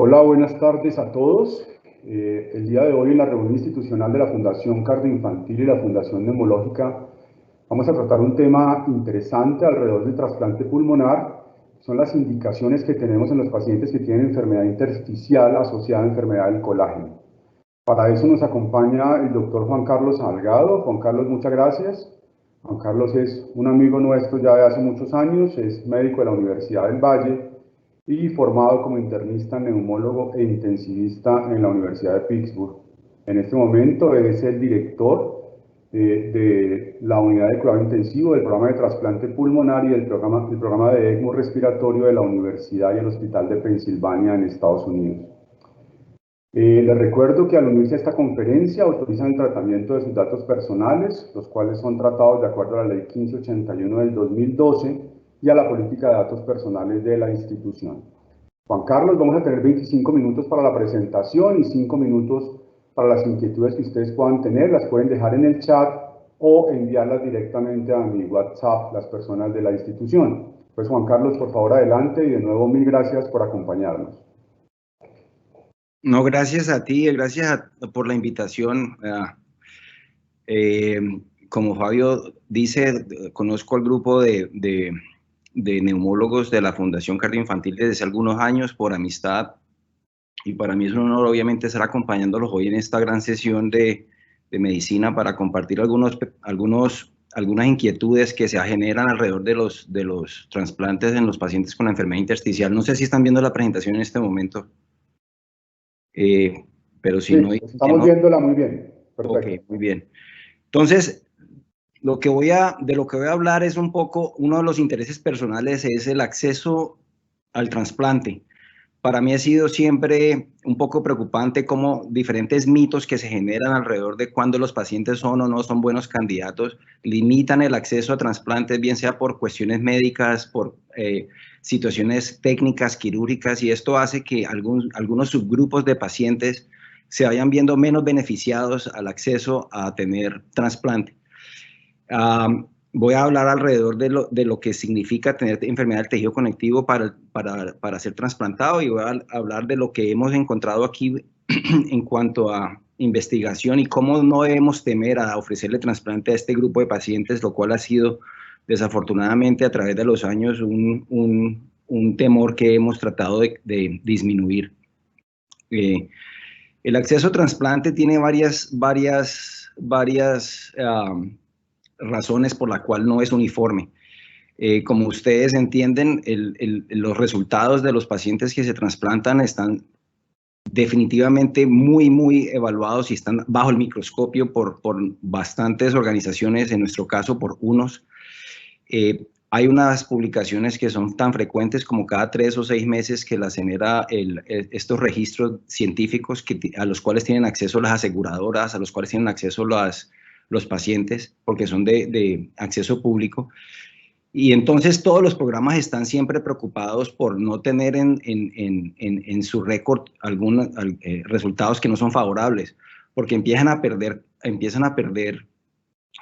Hola, buenas tardes a todos. El día de hoy en la reunión institucional de la Fundación Cardioinfantil y la Fundación Neumológica vamos a tratar un tema interesante alrededor del trasplante pulmonar. Son las indicaciones que tenemos en los pacientes que tienen enfermedad intersticial asociada a enfermedad del colágeno. Para eso nos acompaña el doctor Juan Carlos Salgado. Juan Carlos, muchas gracias. Juan Carlos es un amigo nuestro ya de hace muchos años, es médico de la Universidad del Valle y formado como internista, neumólogo e intensivista en la Universidad de Pittsburgh. En este momento es el director de la unidad de cuidado intensivo del programa de trasplante pulmonar y del programa de ECMO respiratorio de la Universidad y el Hospital de Pensilvania en Estados Unidos. Les recuerdo que al unirse a esta conferencia autorizan el tratamiento de sus datos personales, los cuales son tratados de acuerdo a la Ley 1581 del 2012 y a la política de datos personales de la institución. Juan Carlos, vamos a tener 25 minutos para la presentación y 5 minutos para las inquietudes que ustedes puedan tener. Las pueden dejar en el chat o enviarlas directamente a mi WhatsApp, las personas de la institución. Pues Juan Carlos, por favor, adelante y de nuevo mil gracias por acompañarnos. No, gracias a ti, gracias por la invitación. Como Fabio dice, conozco al grupo de neumólogos de la Fundación Cardioinfantil desde hace algunos años por amistad, y para mí es un honor obviamente estar acompañándolos hoy en esta gran sesión de medicina para compartir algunas inquietudes que se generan alrededor de los trasplantes en los pacientes con la enfermedad intersticial. No sé si están viendo la presentación en este momento. Pero si sí, no... Estamos viéndola muy bien. Perfecto. Ok, muy bien. Entonces, de lo que voy a hablar es un poco, uno de los intereses personales es el acceso al trasplante. Para mí ha sido siempre un poco preocupante cómo diferentes mitos que se generan alrededor de cuándo los pacientes son o no son buenos candidatos limitan el acceso a trasplantes, bien sea por cuestiones médicas, por situaciones técnicas, quirúrgicas, y esto hace que algunos subgrupos de pacientes se vayan viendo menos beneficiados al acceso a tener trasplante. Voy a hablar alrededor de lo que significa tener enfermedad del tejido conectivo para ser trasplantado, y voy a hablar de lo que hemos encontrado aquí en cuanto a investigación y cómo no debemos temer a ofrecerle trasplante a este grupo de pacientes, lo cual ha sido desafortunadamente a través de los años un temor que hemos tratado de disminuir. El acceso a trasplante tiene varias razones por la cual no es uniforme. Como ustedes entienden, los resultados de los pacientes que se trasplantan están definitivamente muy evaluados y están bajo el microscopio por bastantes organizaciones, en nuestro caso por UNOS. Hay unas publicaciones que son tan frecuentes como cada 3 o 6 meses que las genera estos registros científicos a los cuales tienen acceso las aseguradoras, a los cuales tienen acceso los pacientes, porque son de acceso público. Y entonces todos los programas están siempre preocupados por no tener en su récord algunos resultados que no son favorables, porque empiezan a perder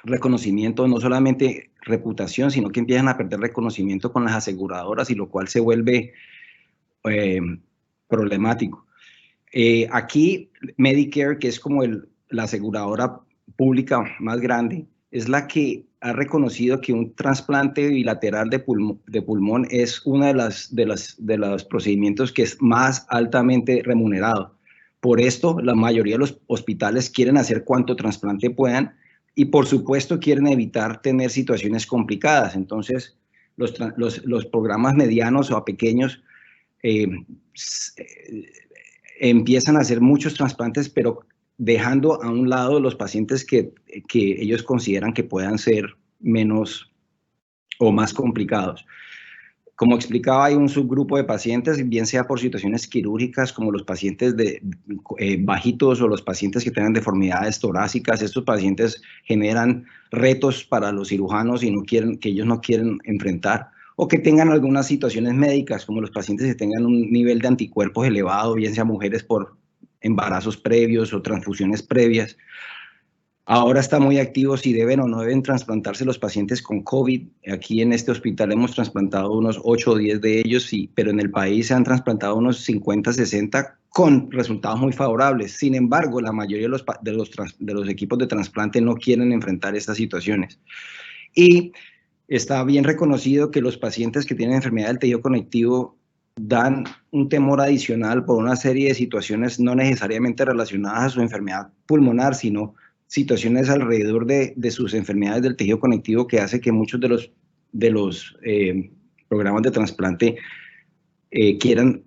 reconocimiento, no solamente reputación, sino que empiezan a perder reconocimiento con las aseguradoras, y lo cual se vuelve problemático. Aquí Medicare, que es como la aseguradora pública más grande, es la que ha reconocido que un trasplante bilateral de pulmón es uno de los procedimientos que es más altamente remunerado. Por esto, la mayoría de los hospitales quieren hacer cuanto trasplante puedan, y por supuesto quieren evitar tener situaciones complicadas. Entonces, los programas medianos o pequeños empiezan a hacer muchos trasplantes, pero dejando a un lado los pacientes que ellos consideran que puedan ser menos o más complicados. Como explicaba, hay un subgrupo de pacientes, bien sea por situaciones quirúrgicas, como los pacientes bajitos o los pacientes que tengan deformidades torácicas. Estos pacientes generan retos para los cirujanos que ellos no quieren enfrentar, o que tengan algunas situaciones médicas, como los pacientes que tengan un nivel de anticuerpos elevado, bien sea mujeres por embarazos previos o transfusiones previas. Ahora está muy activo si deben o no deben trasplantarse los pacientes con COVID. Aquí en este hospital hemos trasplantado unos 8 o 10 de ellos, sí, pero en el país se han trasplantado unos 50, 60 con resultados muy favorables. Sin embargo, la mayoría de los equipos de trasplante no quieren enfrentar estas situaciones. Y está bien reconocido que los pacientes que tienen enfermedad del tejido conectivo dan un temor adicional por una serie de situaciones no necesariamente relacionadas a su enfermedad pulmonar, sino situaciones alrededor de sus enfermedades del tejido conectivo que hace que muchos de los programas de trasplante quieran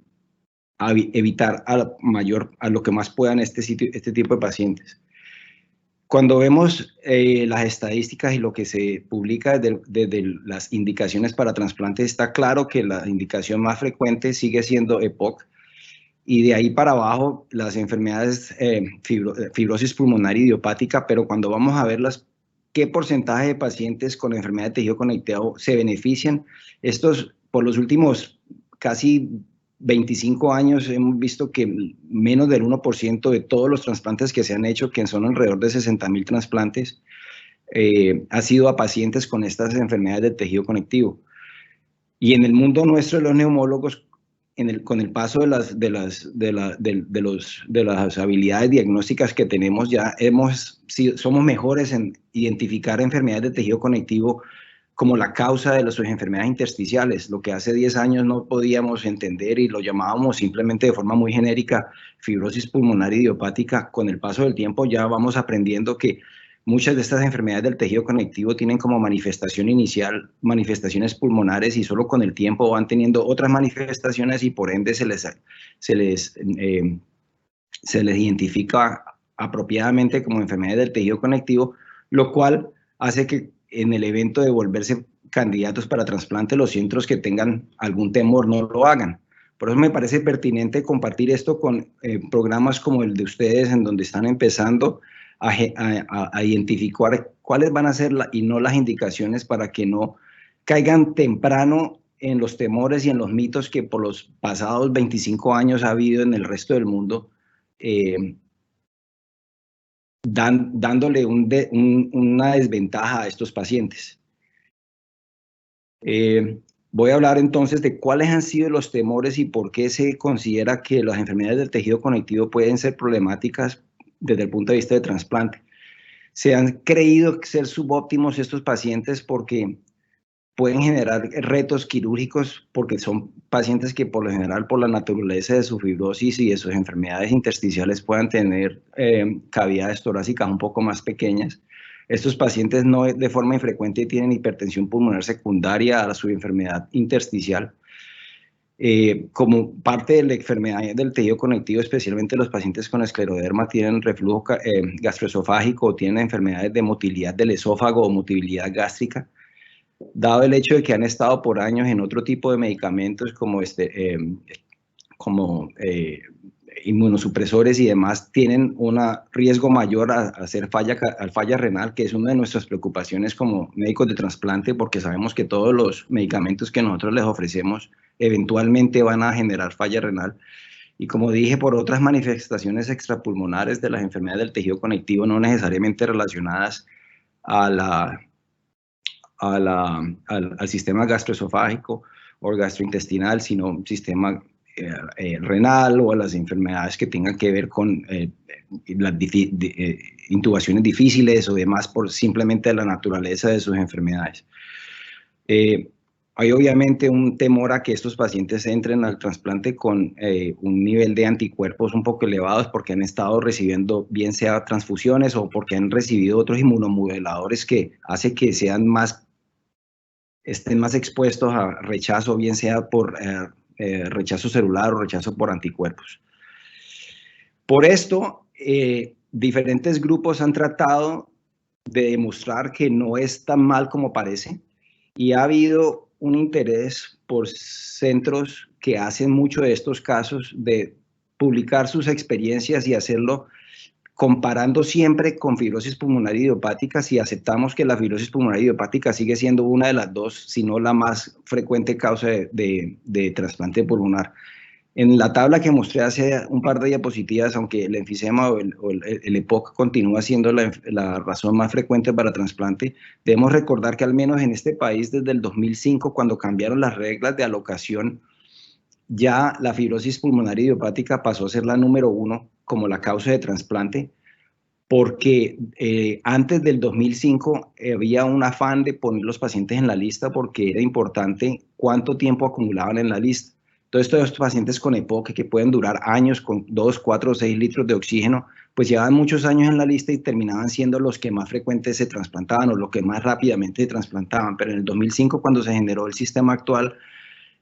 evitar a lo que más puedan este tipo de pacientes. Cuando vemos las estadísticas y lo que se publica desde las indicaciones para trasplante, está claro que la indicación más frecuente sigue siendo EPOC, y de ahí para abajo las enfermedades fibrosis pulmonar idiopática, pero cuando vamos a ver qué porcentaje de pacientes con enfermedad de tejido conectivo se benefician, estos por los últimos casi 25 años hemos visto que menos del 1% de todos los trasplantes que se han hecho, que son alrededor de 60,000 trasplantes, ha sido a pacientes con estas enfermedades del tejido conectivo. Y en el mundo nuestro de los neumólogos, con el paso de las habilidades diagnósticas que tenemos, ya somos mejores en identificar enfermedades de tejido conectivo como la causa de sus enfermedades intersticiales, lo que hace 10 años no podíamos entender y lo llamábamos simplemente de forma muy genérica fibrosis pulmonar idiopática. Con el paso del tiempo ya vamos aprendiendo que muchas de estas enfermedades del tejido conectivo tienen como manifestación inicial manifestaciones pulmonares y solo con el tiempo van teniendo otras manifestaciones y por ende se les identifica apropiadamente como enfermedades del tejido conectivo, lo cual hace que en el evento de volverse candidatos para trasplante, los centros que tengan algún temor no lo hagan. Por eso me parece pertinente compartir esto con programas como el de ustedes, en donde están empezando a identificar cuáles van a ser y no las indicaciones para que no caigan temprano en los temores y en los mitos que por los pasados 25 años ha habido en el resto del mundo, dándole una desventaja a estos pacientes. Voy a hablar entonces de cuáles han sido los temores y por qué se considera que las enfermedades del tejido conectivo pueden ser problemáticas desde el punto de vista de trasplante. Se han creído ser subóptimos estos pacientes porque pueden generar retos quirúrgicos, porque son pacientes que por lo general, por la naturaleza de su fibrosis y de sus enfermedades intersticiales, puedan tener cavidades torácicas un poco más pequeñas. Estos pacientes no de forma infrecuente tienen hipertensión pulmonar secundaria a su enfermedad intersticial. Como parte de la enfermedad del tejido conectivo, especialmente los pacientes con escleroderma tienen reflujo gastroesofágico o tienen enfermedades de motilidad del esófago o motilidad gástrica. Dado el hecho de que han estado por años en otro tipo de medicamentos como inmunosupresores y demás, tienen un riesgo mayor a hacer falla renal, que es una de nuestras preocupaciones como médicos de trasplante, porque sabemos que todos los medicamentos que nosotros les ofrecemos eventualmente van a generar falla renal. Y como dije, por otras manifestaciones extrapulmonares de las enfermedades del tejido conectivo no necesariamente relacionadas al sistema gastroesofágico o gastrointestinal, sino un sistema renal o a las enfermedades que tengan que ver con las intubaciones difíciles o demás por simplemente la naturaleza de sus enfermedades. Hay obviamente un temor a que estos pacientes entren al trasplante con un nivel de anticuerpos un poco elevados porque han estado recibiendo bien sea transfusiones o porque han recibido otros inmunomoduladores que hace que estén más expuestos a rechazo, bien sea por rechazo celular o rechazo por anticuerpos. Por esto, diferentes grupos han tratado de demostrar que no es tan mal como parece y ha habido un interés por centros que hacen mucho de estos casos de publicar sus experiencias y hacerlo comparando siempre con fibrosis pulmonar idiopática, si aceptamos que la fibrosis pulmonar idiopática sigue siendo una de las dos, si no la más frecuente causa de trasplante pulmonar. En la tabla que mostré hace un par de diapositivas, aunque el enfisema o el EPOC continúa siendo la razón más frecuente para trasplante, debemos recordar que al menos en este país desde el 2005, cuando cambiaron las reglas de alocación, ya la fibrosis pulmonar idiopática pasó a ser la número 1 como la causa de trasplante, porque antes del 2005 había un afán de poner los pacientes en la lista porque era importante cuánto tiempo acumulaban en la lista. Todos estos pacientes con EPOC que pueden durar años con 2, 4 o 6 litros de oxígeno, pues llevaban muchos años en la lista y terminaban siendo los que más frecuentes se trasplantaban o los que más rápidamente se trasplantaban. Pero en el 2005, cuando se generó el sistema actual,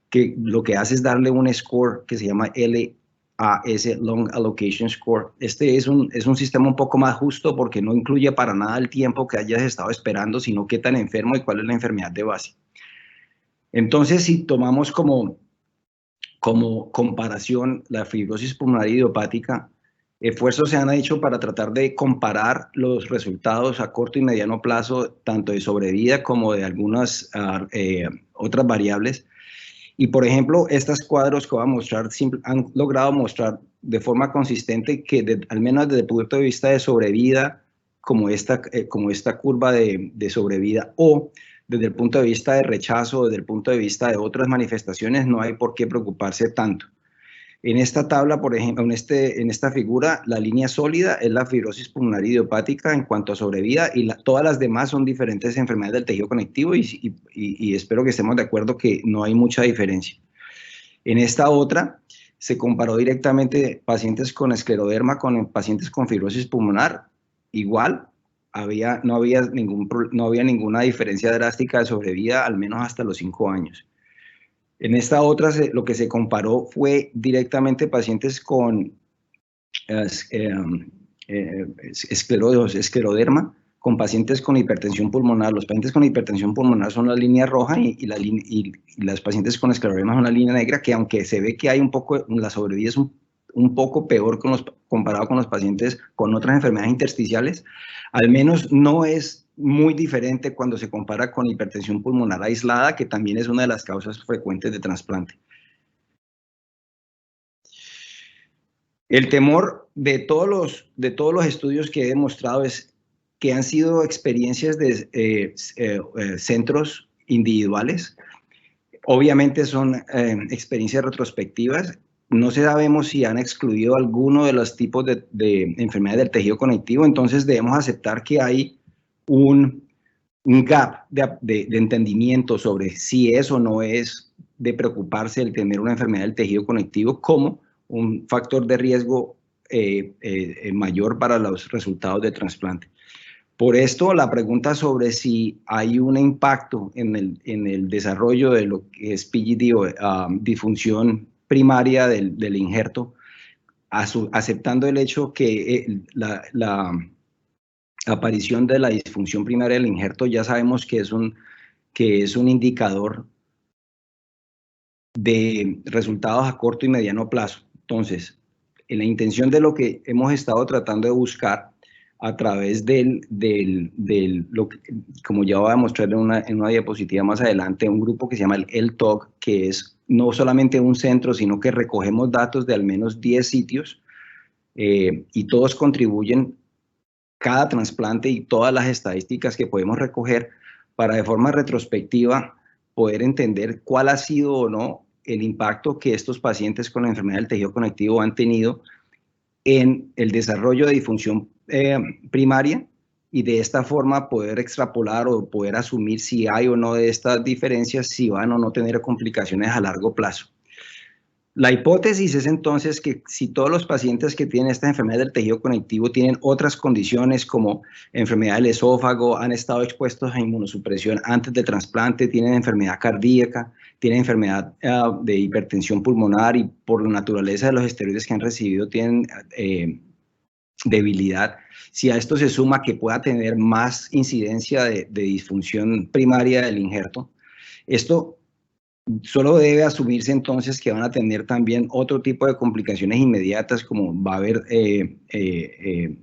que lo que hace es darle un score que se llama LAS, Long Allocation Score. Este es un sistema un poco más justo porque no incluye para nada el tiempo que hayas estado esperando, sino qué tan enfermo y cuál es la enfermedad de base. Entonces, si tomamos como comparación la fibrosis pulmonar idiopática, esfuerzos se han hecho para tratar de comparar los resultados a corto y mediano plazo, tanto de sobrevida como de algunas otras variables. Y, por ejemplo, estos cuadros que voy a mostrar han logrado mostrar de forma consistente que, al menos desde el punto de vista de sobrevida, como esta curva de sobrevida, o desde el punto de vista de rechazo, desde el punto de vista de otras manifestaciones, no hay por qué preocuparse tanto. En esta tabla, por ejemplo, en esta figura, la línea sólida es la fibrosis pulmonar idiopática en cuanto a sobrevida y todas las demás son diferentes enfermedades del tejido conectivo y espero que estemos de acuerdo que no hay mucha diferencia. En esta otra, se comparó directamente pacientes con escleroderma con pacientes con fibrosis pulmonar. Igual, no había ninguna diferencia drástica de sobrevida, al menos hasta los 5 años. En esta otra, lo que se comparó fue directamente pacientes con escleroderma con pacientes con hipertensión pulmonar. Los pacientes con hipertensión pulmonar son la línea roja y las pacientes con escleroderma son la línea negra, que aunque se ve que hay la sobrevida es un poco peor comparado con los pacientes con otras enfermedades intersticiales, al menos no es muy diferente cuando se compara con hipertensión pulmonar aislada, que también es una de las causas frecuentes de trasplante. El temor de todos los estudios que he demostrado es que han sido experiencias de centros individuales. Obviamente son experiencias retrospectivas. No sabemos si han excluido alguno de los tipos de enfermedades del tejido conectivo, entonces debemos aceptar que hay un gap de entendimiento sobre si es o no es de preocuparse el tener una enfermedad del tejido conectivo como un factor de riesgo mayor para los resultados de trasplante. Por esto, la pregunta sobre si hay un impacto en el desarrollo de lo que es PGD o disfunción primaria del injerto, aceptando el hecho que la aparición de la disfunción primaria del injerto ya sabemos que es un indicador de resultados a corto y mediano plazo. Entonces, en la intención de lo que hemos estado tratando de buscar a través como ya voy a mostrar en una diapositiva más adelante, un grupo que se llama el LTOG, que es no solamente un centro, sino que recogemos datos de al menos 10 sitios y todos contribuyen, cada trasplante y todas las estadísticas que podemos recoger para de forma retrospectiva poder entender cuál ha sido o no el impacto que estos pacientes con la enfermedad del tejido conectivo han tenido en el desarrollo de disfunción primaria y de esta forma poder extrapolar o poder asumir si hay o no de estas diferencias, si van o no tener complicaciones a largo plazo. La hipótesis es entonces que si todos los pacientes que tienen esta enfermedad del tejido conectivo tienen otras condiciones como enfermedad del esófago, han estado expuestos a inmunosupresión antes del trasplante, tienen enfermedad cardíaca, tienen enfermedad de hipertensión pulmonar y por la naturaleza de los esteroides que han recibido tienen debilidad, si a esto se suma que pueda tener más incidencia de disfunción primaria del injerto, esto solo debe asumirse entonces que van a tener también otro tipo de complicaciones inmediatas, como va a haber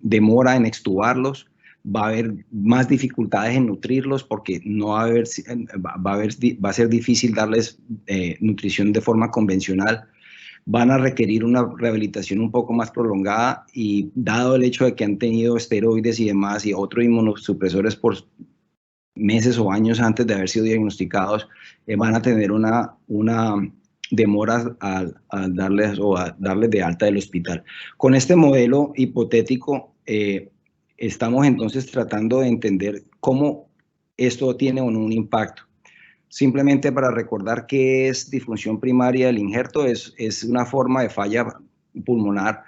demora en extubarlos, va a haber más dificultades en nutrirlos porque no va a ser difícil darles nutrición de forma convencional. van a requerir una rehabilitación un poco más prolongada y dado el hecho de que han tenido esteroides y demás y otros inmunosupresores por meses o años antes de haber sido diagnosticados, van a tener una demora al darles de alta del hospital. Con este modelo hipotético, estamos entonces tratando de entender cómo esto tiene o no un impacto. Simplemente para recordar qué es disfunción primaria del injerto, es una forma de falla pulmonar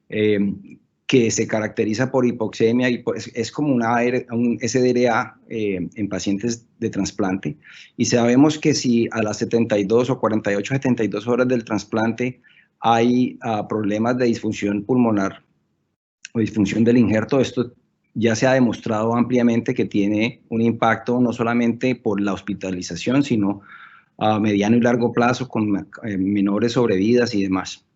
que se caracteriza por hipoxemia y es como un SDRA en pacientes de trasplante. Y sabemos que si a las 72 o 48, 72 horas del trasplante hay problemas de disfunción pulmonar o disfunción del injerto, esto ya se ha demostrado ampliamente que tiene un impacto no solamente por la hospitalización, sino a mediano y largo plazo con menores sobrevidas y demás.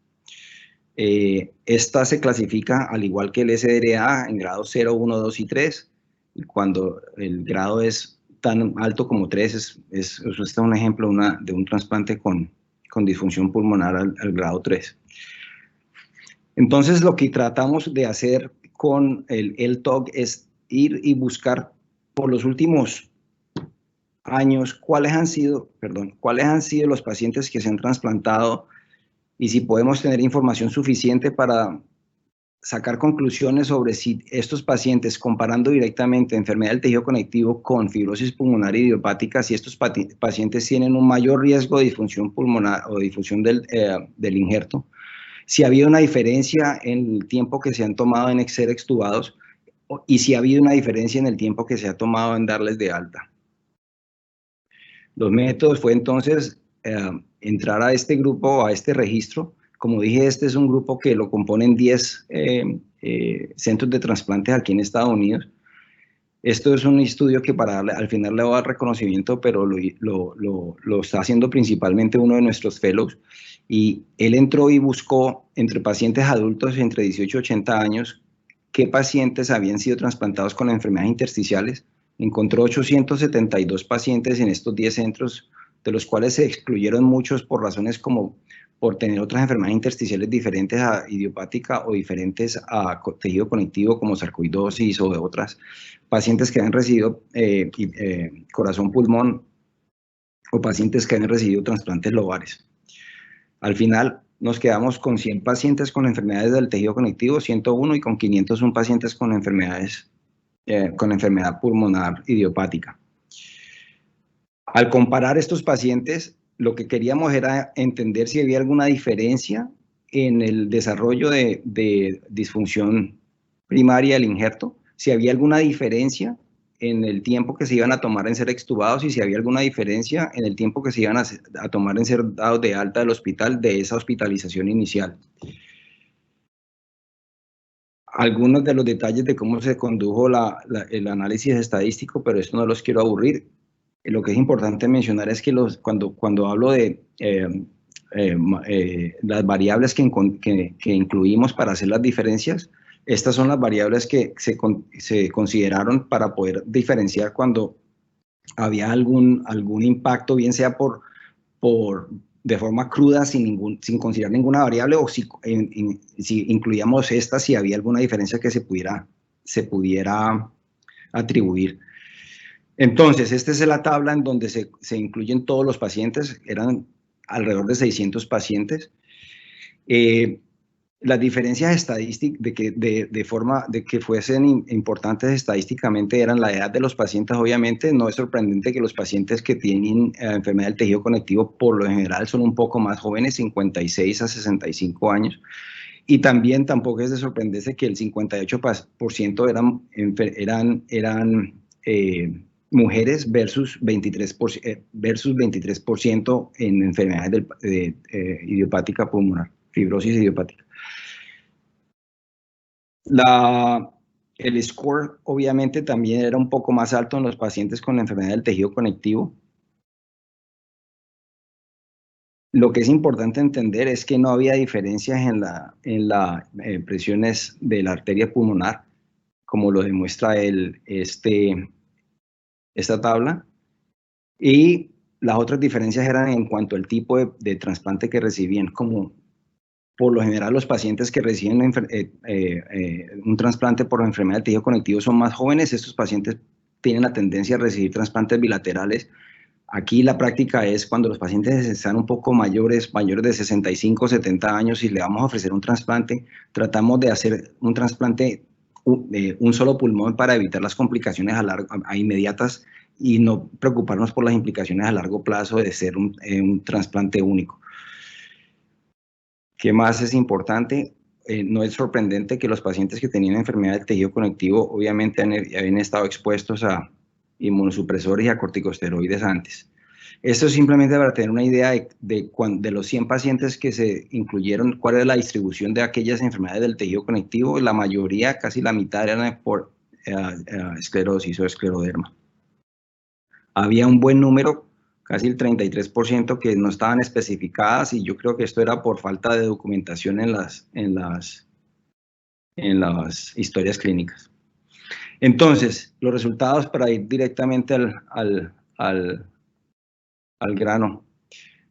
Esta se clasifica al igual que el SDRA en grados 0, 1, 2 y 3. Y cuando el grado es tan alto como 3, es un ejemplo de un trasplante con disfunción pulmonar al grado 3. Entonces, lo que tratamos de hacer con el TOG es ir y buscar por los últimos años cuáles han sido los pacientes que se han trasplantado y si podemos tener información suficiente para sacar conclusiones sobre si estos pacientes, comparando directamente enfermedad del tejido conectivo con fibrosis pulmonar idiopática, si estos pacientes tienen un mayor riesgo de disfunción pulmonar o disfunción del injerto, si ha habido una diferencia en el tiempo que se han tomado en ser extubados y si ha habido una diferencia en el tiempo que se ha tomado en darles de alta. Los métodos fue entonces entrar a este grupo, a este registro. Como dije, este es un grupo que lo componen 10 centros de trasplantes aquí en Estados Unidos. Esto es un estudio que al final le va a dar reconocimiento, pero lo está haciendo principalmente uno de nuestros fellows. Y él entró y buscó entre pacientes adultos entre 18 y 80 años qué pacientes habían sido trasplantados con enfermedades intersticiales. Encontró 872 pacientes en estos 10 centros, de los cuales se excluyeron muchos por razones como por tener otras enfermedades intersticiales diferentes a idiopática o diferentes a tejido conectivo como sarcoidosis o de otras. Pacientes que han recibido corazón-pulmón o pacientes que han recibido trasplantes lobares. Al final nos quedamos con 100 pacientes con enfermedades del tejido conectivo, 101, y con 501 pacientes con enfermedades con enfermedad pulmonar idiopática. Al comparar estos pacientes, lo que queríamos era entender si había alguna diferencia en el desarrollo de disfunción primaria del injerto, si había alguna diferencia en el tiempo que se iban a tomar en ser extubados y si había alguna diferencia en el tiempo que se iban a tomar en ser dados de alta del hospital de esa hospitalización inicial. Algunos de los detalles de cómo se condujo el análisis estadístico, pero esto no los quiero aburrir. Lo que es importante mencionar es que cuando hablo de las variables que incluimos para hacer las diferencias, estas son las variables que se consideraron para poder diferenciar cuando había algún impacto, bien sea de forma cruda, sin considerar ninguna variable, o si incluíamos estas, si había alguna diferencia que se pudiera atribuir. Entonces, esta es la tabla en donde se incluyen todos los pacientes, eran alrededor de 600 pacientes. Las diferencias estadísticas de que fuesen importantes estadísticamente eran la edad de los pacientes. Obviamente no es sorprendente que los pacientes que tienen enfermedad del tejido conectivo por lo general son un poco más jóvenes, 56 a 65 años. Y también tampoco es de sorprenderse que el 58% eran mujeres versus 23% en enfermedades idiopática pulmonar, fibrosis idiopática. El score obviamente también era un poco más alto en los pacientes con la enfermedad del tejido conectivo. Lo que es importante entender es que no había diferencias en las presiones de la arteria pulmonar, como lo demuestra esta tabla. Y las otras diferencias eran en cuanto al tipo de trasplante que recibían, como por lo general los pacientes que reciben un trasplante por enfermedad del tejido conectivo son más jóvenes. Estos pacientes tienen la tendencia a recibir trasplantes bilaterales. Aquí la práctica es cuando los pacientes están un poco mayores de 65, 70 años y le vamos a ofrecer un trasplante, tratamos de hacer un trasplante un solo pulmón para evitar las complicaciones inmediatas y no preocuparnos por las implicaciones a largo plazo de ser un trasplante único. ¿Qué más es importante? No es sorprendente que los pacientes que tenían enfermedad del tejido conectivo obviamente habían estado expuestos a inmunosupresores y a corticosteroides antes. Esto es simplemente para tener una idea de los 100 pacientes que se incluyeron, cuál es la distribución de aquellas enfermedades del tejido conectivo. La mayoría, casi la mitad, eran por esclerosis o escleroderma. Había un buen número, casi el 33%, que no estaban especificadas, y yo creo que esto era por falta de documentación en las historias clínicas. Entonces, los resultados, para ir directamente al grano.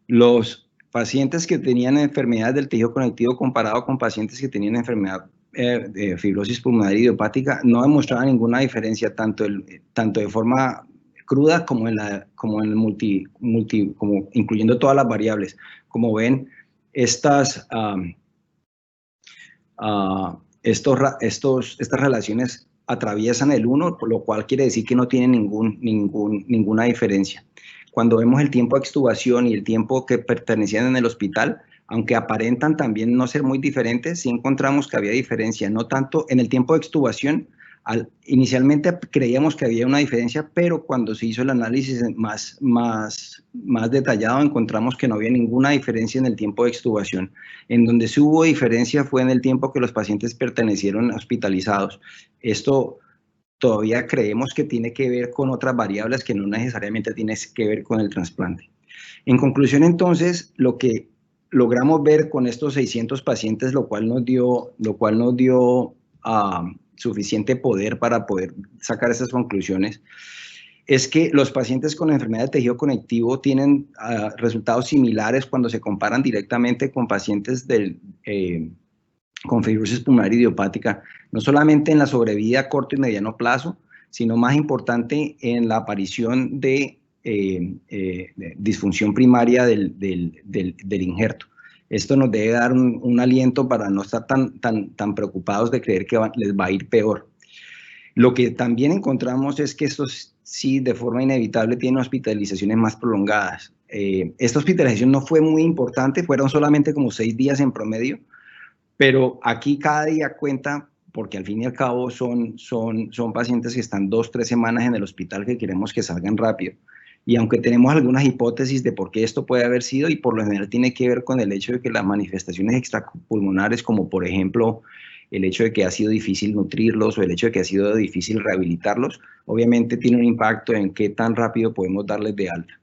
Los pacientes que tenían enfermedades del tejido conectivo comparado con pacientes que tenían enfermedad de fibrosis pulmonar idiopática no demostraban ninguna diferencia, tanto de forma cruda como como incluyendo todas las variables. Como ven, estas relaciones atraviesan el 1, por lo cual quiere decir que no tienen ninguna diferencia. Cuando vemos el tiempo de extubación y el tiempo que pertenecían en el hospital, aunque aparentan también no ser muy diferentes, sí encontramos que había diferencia, no tanto en el tiempo de extubación. Inicialmente creíamos que había una diferencia, pero cuando se hizo el análisis más detallado, encontramos que no había ninguna diferencia en el tiempo de extubación. En donde sí hubo diferencia fue en el tiempo que los pacientes pertenecieron hospitalizados. Esto todavía creemos que tiene que ver con otras variables que no necesariamente tiene que ver con el trasplante. En conclusión, entonces, lo que logramos ver con estos 600 pacientes, lo cual nos dio suficiente poder para poder sacar esas conclusiones, es que los pacientes con enfermedad de tejido conectivo tienen resultados similares cuando se comparan directamente con pacientes con fibrosis pulmonar idiopática, no solamente en la sobrevida a corto y mediano plazo, sino más importante en la aparición de disfunción primaria del injerto. Esto nos debe dar un aliento para no estar tan preocupados de creer que les va a ir peor. Lo que también encontramos es que estos sí, de forma inevitable, tienen hospitalizaciones más prolongadas. Esta hospitalización no fue muy importante, fueron solamente como 6 días en promedio, pero aquí cada día cuenta, porque al fin y al cabo son pacientes que están 2 o 3 semanas en el hospital que queremos que salgan rápido. Y aunque tenemos algunas hipótesis de por qué esto puede haber sido, y por lo general tiene que ver con el hecho de que las manifestaciones extrapulmonares, como por ejemplo el hecho de que ha sido difícil nutrirlos o el hecho de que ha sido difícil rehabilitarlos, obviamente tiene un impacto en qué tan rápido podemos darles de alta.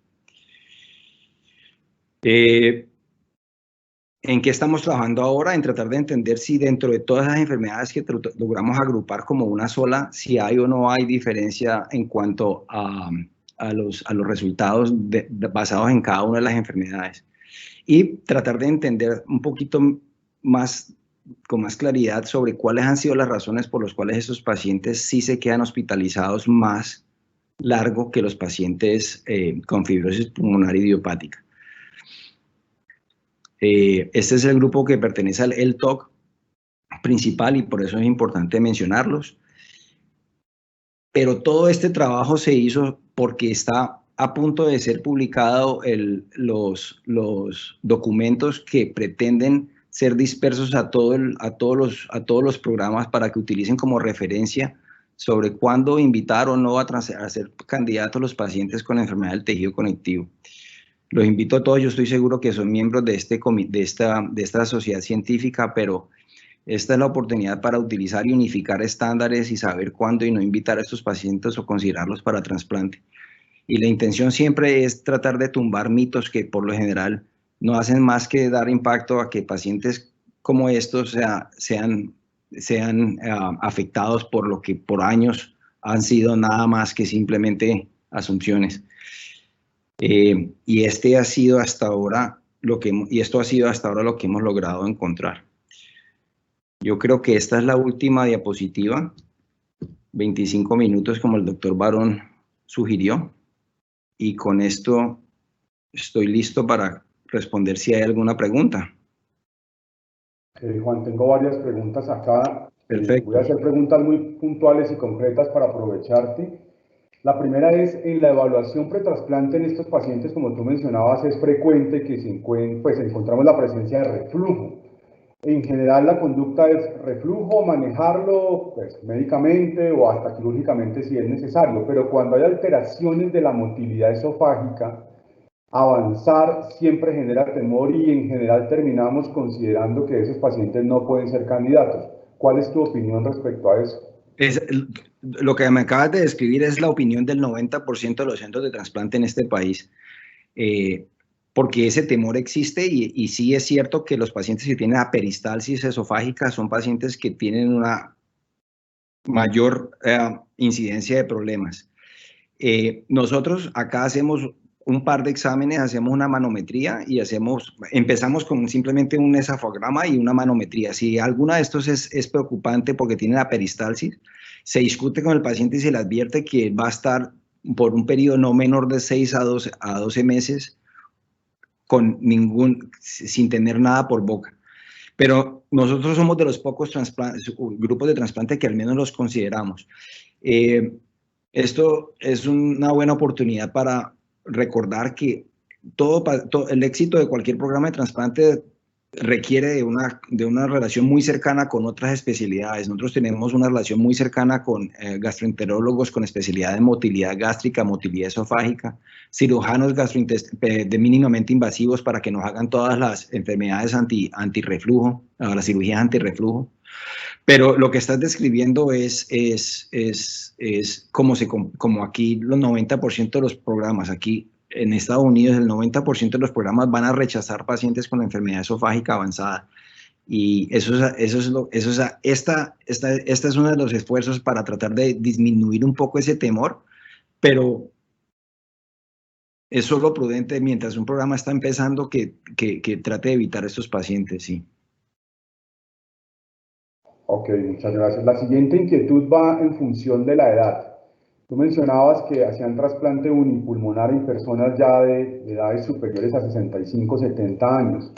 ¿En qué estamos trabajando ahora? En tratar de entender si dentro de todas las enfermedades que logramos agrupar como una sola, si hay o no hay diferencia en cuanto a los resultados basados en cada una de las enfermedades. Y tratar de entender un poquito más, con más claridad, sobre cuáles han sido las razones por las cuales esos pacientes sí se quedan hospitalizados más largo que los pacientes con fibrosis pulmonar idiopática. Este es el grupo que pertenece al LTOC principal y por eso es importante mencionarlos. Pero todo este trabajo se hizo porque está a punto de ser publicado los documentos que pretenden ser dispersos a todos los programas para que utilicen como referencia sobre cuándo invitar o no a ser candidatos los pacientes con enfermedad del tejido conectivo. Los invito a todos, yo estoy seguro que son miembros de esta sociedad científica, pero esta es la oportunidad para utilizar y unificar estándares y saber cuándo y no invitar a estos pacientes o considerarlos para trasplante. Y la intención siempre es tratar de tumbar mitos que por lo general no hacen más que dar impacto a que pacientes como estos sean afectados por lo que por años han sido nada más que simplemente asunciones. Y este ha sido hasta ahora y esto ha sido hasta ahora lo que hemos logrado encontrar. Yo creo que esta es la última diapositiva, 25 minutos como el doctor Barón sugirió, y con esto estoy listo para responder si hay alguna pregunta. Juan, tengo varias preguntas acá. Perfecto. Voy a hacer preguntas muy puntuales y concretas para aprovecharte. La primera es, en la evaluación pretrasplante en estos pacientes, como tú mencionabas, es frecuente que encontramos la presencia de reflujo. En general, la conducta es reflujo, manejarlo médicamente o hasta quirúrgicamente si es necesario, pero cuando hay alteraciones de la motilidad esofágica, avanzar siempre genera temor y en general terminamos considerando que esos pacientes no pueden ser candidatos. ¿Cuál es tu opinión respecto a eso? Lo que me acabas de describir es la opinión del 90% de los centros de trasplante en este país, porque ese temor existe y sí es cierto que los pacientes que tienen aperistalsis esofágica son pacientes que tienen una mayor incidencia de problemas. Nosotros acá hacemos un par de exámenes, hacemos una manometría y empezamos con simplemente un esofograma y una manometría. Si alguna de estos es preocupante porque tiene la peristalsis, se discute con el paciente y se le advierte que va a estar por un periodo no menor de 6 a 12 meses sin tener nada por boca. Pero nosotros somos de los pocos grupos de trasplante que al menos los consideramos. Esto es una buena oportunidad para recordar que el éxito de cualquier programa de trasplante requiere de una relación muy cercana con otras especialidades. Nosotros tenemos una relación muy cercana con gastroenterólogos con especialidad de motilidad gástrica, motilidad esofágica, cirujanos mínimamente invasivos para que nos hagan todas las enfermedades antirreflujo, las cirugías antirreflujo. Pero lo que estás describiendo es como aquí los 90% de los programas, aquí en Estados Unidos el 90% de los programas van a rechazar pacientes con enfermedad esofágica avanzada. Y esta es uno de los esfuerzos para tratar de disminuir un poco ese temor, pero es solo prudente mientras un programa está empezando que trate de evitar estos pacientes, sí. Ok, muchas gracias. La siguiente inquietud va en función de la edad. Tú mencionabas que hacían trasplante unipulmonar en personas ya de edades superiores a 65, 70 años.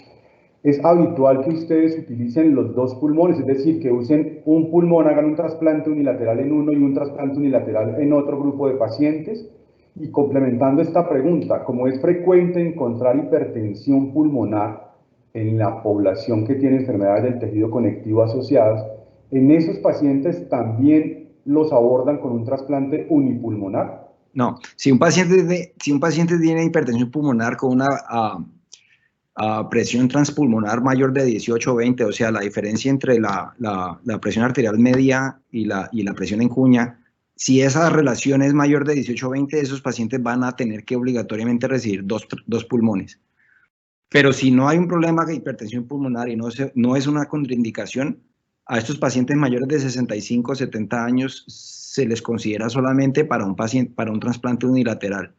¿Es habitual que ustedes utilicen los dos pulmones? Es decir, que usen un pulmón, hagan un trasplante unilateral en uno y un trasplante unilateral en otro grupo de pacientes. Y complementando esta pregunta, como es frecuente encontrar hipertensión pulmonar en la población que tiene enfermedades del tejido conectivo asociadas, ¿en esos pacientes también los abordan con un trasplante unipulmonar? No, si un paciente tiene hipertensión pulmonar con una presión transpulmonar mayor de 18-20, o sea, la diferencia entre la presión arterial media y la presión en cuña, si esa relación es mayor de 18-20, esos pacientes van a tener que obligatoriamente recibir dos pulmones. Pero si no hay un problema de hipertensión pulmonar y no es una contraindicación, a estos pacientes mayores de 65 70 años se les considera solamente para un trasplante unilateral.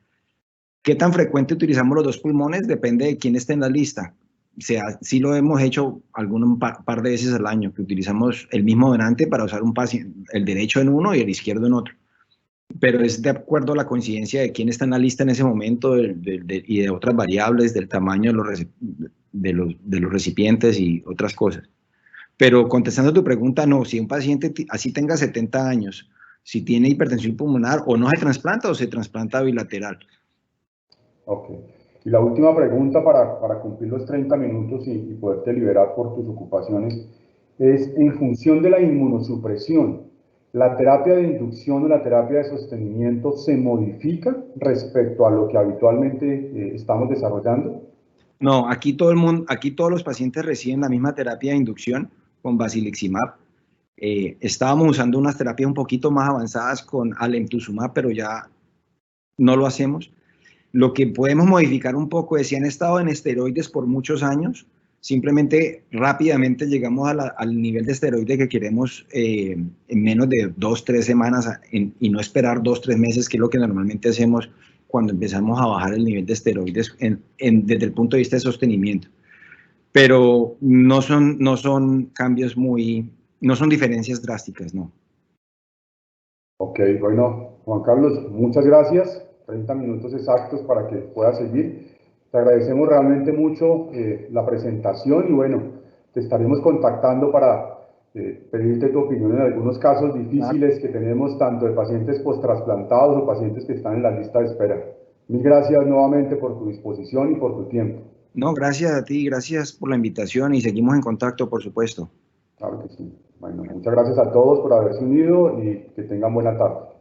¿Qué tan frecuente utilizamos los dos pulmones? Depende de quién esté en la lista. O sea, sí lo hemos hecho un par de veces al año, que utilizamos el mismo donante para usar el derecho en uno y el izquierdo en otro. Pero es de acuerdo a la coincidencia de quién está en la lista en ese momento y de otras variables, del tamaño de los recipientes y otras cosas. Pero contestando a tu pregunta, no, si un paciente así tenga 70 años, si tiene hipertensión pulmonar, o no se trasplanta o se trasplanta bilateral. Ok. Y la última pregunta para cumplir los 30 minutos y poderte liberar por tus ocupaciones es, en función de la inmunosupresión, ¿la terapia de inducción o la terapia de sostenimiento se modifica respecto a lo que habitualmente estamos desarrollando? No, aquí todos los pacientes reciben la misma terapia de inducción con basiliximab. Estábamos usando unas terapias un poquito más avanzadas con alemtuzumab, pero ya no lo hacemos. Lo que podemos modificar un poco es si han estado en esteroides por muchos años, simplemente rápidamente llegamos al nivel de esteroide que queremos en menos de 2-3 semanas y no esperar 2-3 meses, que es lo que normalmente hacemos cuando empezamos a bajar el nivel de esteroides desde el punto de vista de sostenimiento. Pero no son cambios no son diferencias drásticas, no. Ok, bueno, Juan Carlos, muchas gracias. 30 minutos exactos para que puedas seguir. Te agradecemos realmente mucho la presentación y bueno, te estaremos contactando para pedirte tu opinión en algunos casos difíciles que tenemos, tanto de pacientes post-trasplantados o pacientes que están en la lista de espera. Mil gracias nuevamente por tu disposición y por tu tiempo. No, gracias a ti, gracias por la invitación y seguimos en contacto, por supuesto. Claro que sí. Bueno, muchas gracias a todos por haberse unido y que tengan buena tarde.